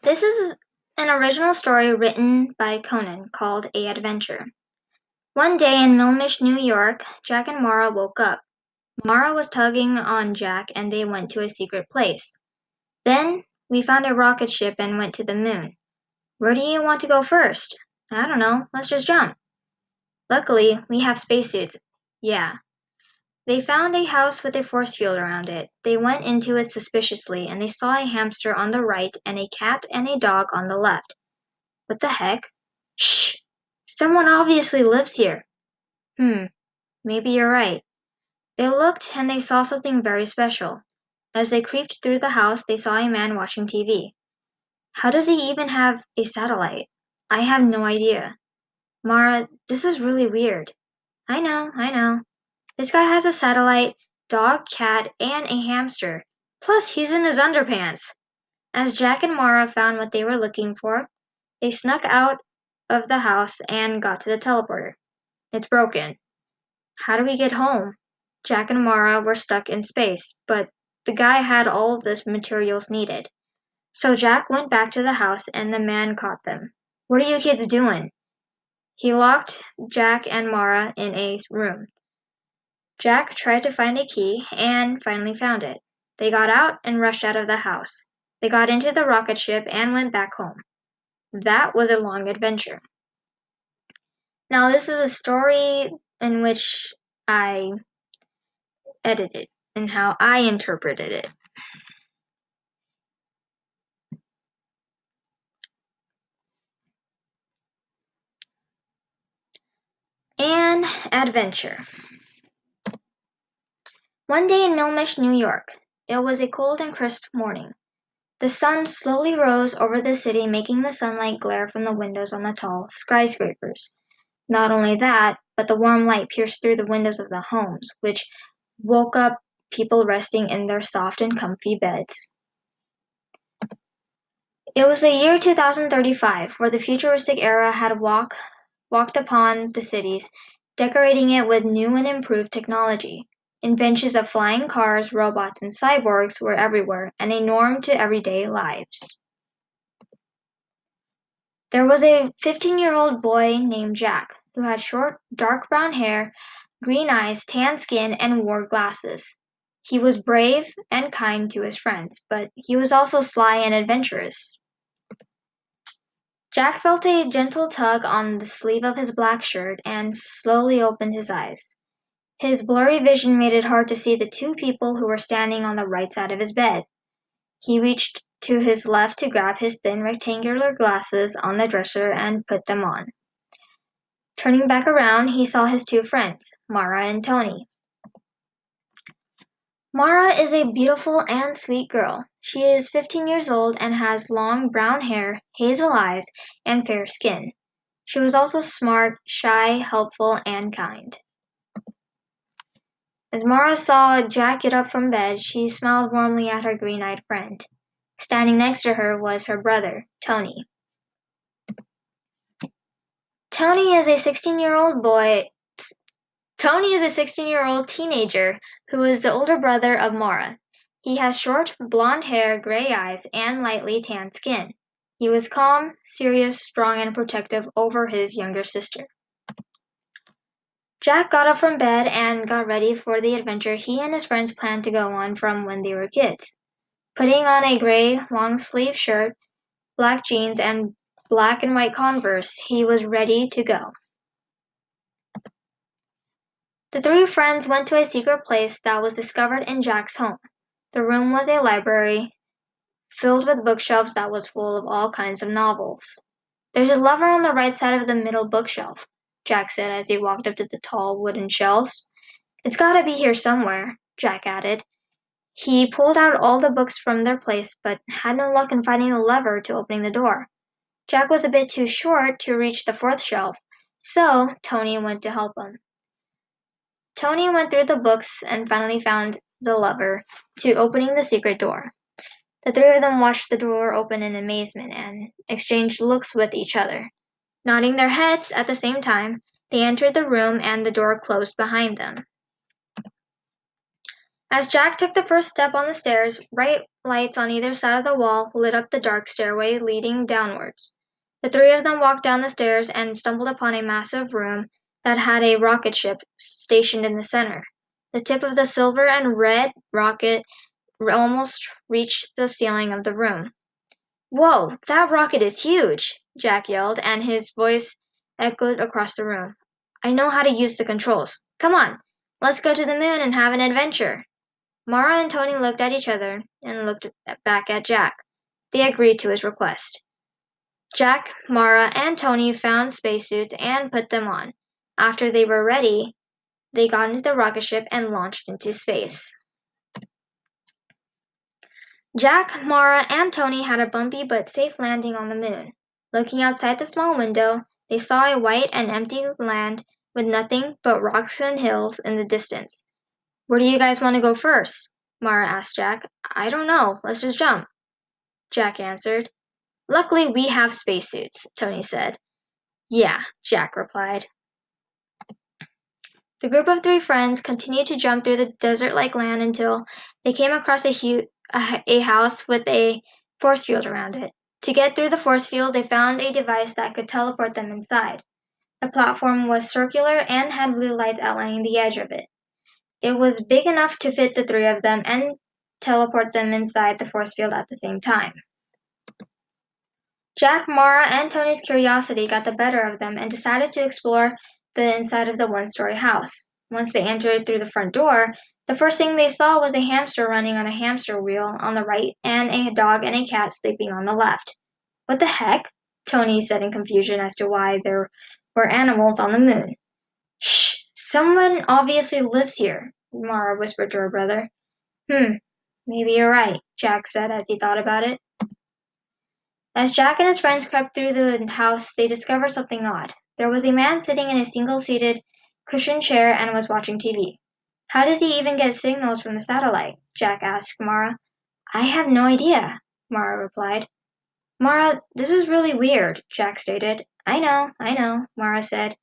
This is an original story written by Conan called A Adventure. One day in Milmish, New York, Jack and Mara woke up. Mara was tugging on Jack and they went to a secret place. Then we found a rocket ship and went to the moon. Where do you want to go first? I don't know, let's just jump. Luckily, we have spacesuits. Yeah. They found a house with a force field around it. They went into it suspiciously and they saw a hamster on the right and a cat and a dog on the left. What the heck? Shh! Someone obviously lives here. Maybe you're right. They looked and they saw something very special. As they creeped through the house, they saw a man watching TV. How does he even have a satellite? I have no idea. Mara, this is really weird. I know. This guy has a satellite, dog, cat, and a hamster. Plus, he's in his underpants. As Jack and Mara found what they were looking for, they snuck out of the house and got to the teleporter. It's broken. How do we get home? Jack and Mara were stuck in space, but the guy had all the materials needed. So Jack went back to the house and the man caught them. What are you kids doing? He locked Jack and Mara in a room. Jack tried to find a key and finally found it. They got out and rushed out of the house. They got into the rocket ship and went back home. That was a long adventure. Now, this is a story in which I edited and how I interpreted it. An adventure. One day in Milmish, New York. It was a cold and crisp morning. The sun slowly rose over the city, making the sunlight glare from the windows on the tall skyscrapers. Not only that, but the warm light pierced through the windows of the homes, which woke up people resting in their soft and comfy beds. It was the year 2035, where the futuristic era had walked upon the cities, decorating it with new and improved technology. Inventions of flying cars, robots, and cyborgs were everywhere, and a norm to everyday lives. There was a 15-year-old boy named Jack, who had short, dark brown hair, green eyes, tan skin, and wore glasses. He was brave and kind to his friends, but he was also sly and adventurous. Jack felt a gentle tug on the sleeve of his black shirt and slowly opened his eyes. His blurry vision made it hard to see the two people who were standing on the right side of his bed. He reached to his left to grab his thin rectangular glasses on the dresser and put them on. Turning back around, he saw his two friends, Mara and Tony. Mara is a beautiful and sweet girl. She is 15 years old and has long brown hair, hazel eyes, and fair skin. She was also smart, shy, helpful, and kind. As Mara saw Jack get up from bed, she smiled warmly at her green-eyed friend. Standing next to her was her brother, Tony. Tony is a 16-year-old teenager who is the older brother of Mara. He has short, blonde hair, gray eyes, and lightly tanned skin. He was calm, serious, strong, and protective over his younger sister. Jack got up from bed and got ready for the adventure he and his friends planned to go on from when they were kids. Putting on a gray, long-sleeved shirt, black jeans, and black and white Converse, he was ready to go. The three friends went to a secret place that was discovered in Jack's home. The room was a library filled with bookshelves that was full of all kinds of novels. There's a lever on the right side of the middle bookshelf, Jack said as he walked up to the tall wooden shelves. It's gotta be here somewhere, Jack added. He pulled out all the books from their place, but had no luck in finding the lever to opening the door. Jack was a bit too short to reach the fourth shelf, so Tony went to help him. Tony went through the books and finally found the lever to opening the secret door. The three of them watched the door open in amazement and exchanged looks with each other. Nodding their heads at the same time, they entered the room and the door closed behind them. As Jack took the first step on the stairs, bright lights on either side of the wall lit up the dark stairway leading downwards. The three of them walked down the stairs and stumbled upon a massive room that had a rocket ship stationed in the center. The tip of the silver and red rocket almost reached the ceiling of the room. "Whoa, that rocket is huge!" Jack yelled, and his voice echoed across the room. "I know how to use the controls. Come on, let's go to the moon and have an adventure." Mara and Tony looked at each other and looked back at Jack. They agreed to his request. Jack, Mara, and Tony found spacesuits and put them on. After they were ready, they got into the rocket ship and launched into space. Jack, Mara, and Tony had a bumpy but safe landing on the moon. Looking outside the small window, they saw a white and empty land with nothing but rocks and hills in the distance. "Where do you guys want to go first?" Mara asked Jack. "I don't know. Let's just jump," Jack answered. "Luckily we have spacesuits," Tony said. "Yeah," Jack replied. The group of three friends continued to jump through the desert-like land until they came across a house with a force field around it. To get through the force field, they found a device that could teleport them inside. The platform was circular and had blue lights outlining the edge of it. It was big enough to fit the three of them and teleport them inside the force field at the same time. Jack, Mara, and Tony's curiosity got the better of them and decided to explore the inside of the one-story house. Once they entered through the front door, the first thing they saw was a hamster running on a hamster wheel on the right and a dog and a cat sleeping on the left. "What the heck?" Tony said in confusion as to why there were animals on the moon. "Shh! Someone obviously lives here," Mara whispered to her brother. Maybe you're right," Jack said as he thought about it. As Jack and his friends crept through the house, they discovered something odd. There was a man sitting in a single-seated, cushioned chair and was watching TV. "How does he even get signals from the satellite?" Jack asked Mara. "I have no idea," Mara replied. "Mara, this is really weird," Jack stated. I know," Mara said.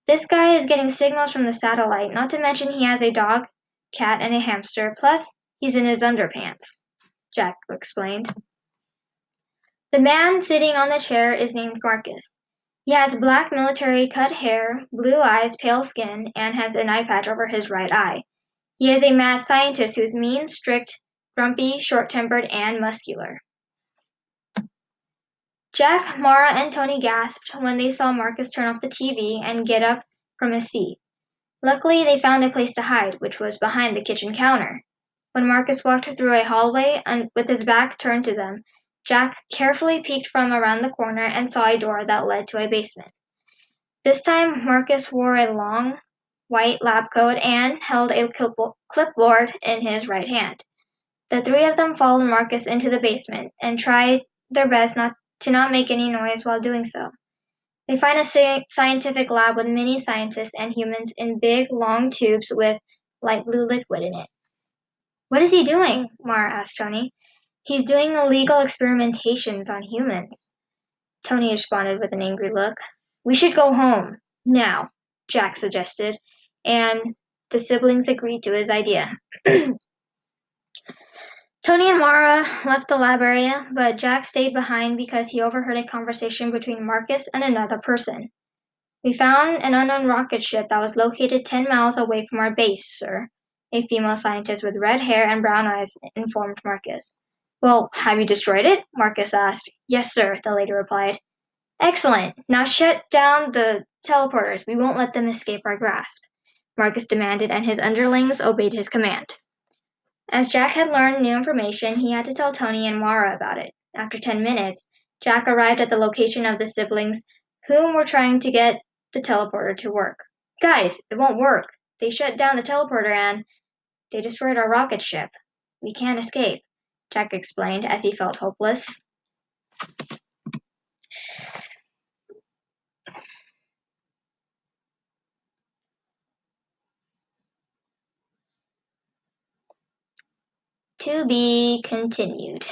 "This guy is getting signals from the satellite, not to mention he has a dog, cat, and a hamster, plus he's in his underpants," Jack explained. The man sitting on the chair is named Marcus. He has black military cut hair, blue eyes, pale skin, and has an eye patch over his right eye. He is a mad scientist who is mean, strict, grumpy, short-tempered, and muscular. Jack, Mara, and Tony gasped when they saw Marcus turn off the TV and get up from his seat. Luckily, they found a place to hide, which was behind the kitchen counter. When Marcus walked through a hallway and with his back turned to them, Jack carefully peeked from around the corner and saw a door that led to a basement. This time, Marcus wore a long, white lab coat and held a clipboard in his right hand. The three of them followed Marcus into the basement and tried their best to not make any noise while doing so. They find a scientific lab with many scientists and humans in big, long tubes with light blue liquid in it. "What is he doing?" Mara asked Tony. "He's doing illegal experimentations on humans," Tony responded with an angry look. "We should go home. Now," Jack suggested, and the siblings agreed to his idea. Tony and Mara left the lab area, but Jack stayed behind because he overheard a conversation between Marcus and another person. "We found an unknown rocket ship that was located 10 miles away from our base, sir," a female scientist with red hair and brown eyes informed Marcus. "Well, have you destroyed it?" Marcus asked. "Yes, sir," the lady replied. "Excellent. Now shut down the teleporters. We won't let them escape our grasp," Marcus demanded, and his underlings obeyed his command. As Jack had learned new information, he had to tell Tony and Mara about it. After 10 minutes, Jack arrived at the location of the siblings, whom were trying to get the teleporter to work. "Guys, it won't work. They shut down the teleporter and they destroyed our rocket ship. We can't escape," Jack explained as he felt hopeless. To be continued.